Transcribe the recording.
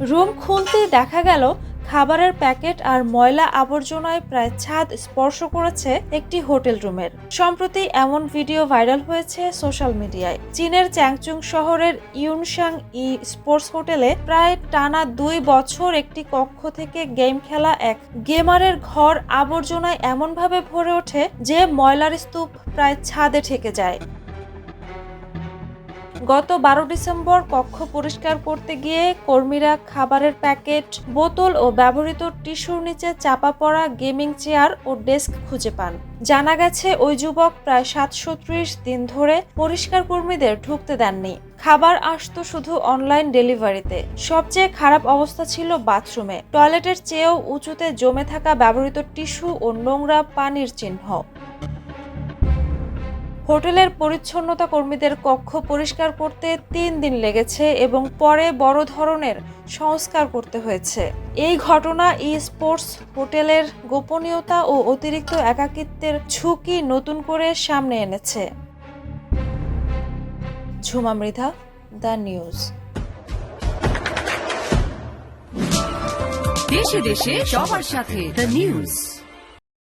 Room খুলতেই দেখা গেল খাবারের প্যাকেট আর ময়লা আবর্জনায় প্রায় ছাদ স্পর্শ করেছে একটি হোটেল রুমের। সম্প্রতি এমন ভিডিও ভাইরাল হয়েছে সোশ্যাল মিডিয়ায়। চীনের চ্যাংচুং শহরের ইউনসাং ই স্পোর্টস হোটেলে প্রায় টানা 2 বছর একটি কক্ষ থেকে গেম খেলা এক গেমারের ঘর আবর্জনায় এমনভাবে ভরে ওঠে যে ময়লার স্তূপ প্রায় ছাদে ঠেকে যায়। গত 12 ডিসেম্বর কক্ষ পরিষ্কার করতে গিয়ে কর্মীরা খাবারের প্যাকেট, বোতল ও ব্যবহৃত টিস্যুর নিচে চাপা পড়া গেমিং চেয়ার ও ডেস্ক খুঁজে পান। জানা গেছে ওই যুবক প্রায় 730 দিন ধরে পরিষ্কার কর্মীদের ঢুকতে দেননি। খাবার আসতো শুধু অনলাইন ডেলিভারিতে। সবচেয়ে খারাপ অবস্থা ছিল বাথরুমে। টয়লেটের চেয়েও উঁচুতে জমে থাকা ব্যবহৃত টিস্যু ও নোংরা পানির চিহ্ন। হোটেলের পরিচ্ছন্নতা কর্মীদের কক্ষ পরিষ্কার করতে 3 দিন লেগেছে এবং পরে বড় ধরনের সংস্কার করতে হয়েছে। এই ঘটনা ই স্পোর্টস হোটেলের গোপনীয়তা ও অতিরিক্ত একাকিত্বের ঝুঁকি নতুন করে সামনে এনেছে। Jhuma Mridha, the news. দেশে দেশে সবার সাথে দ্য নিউজ।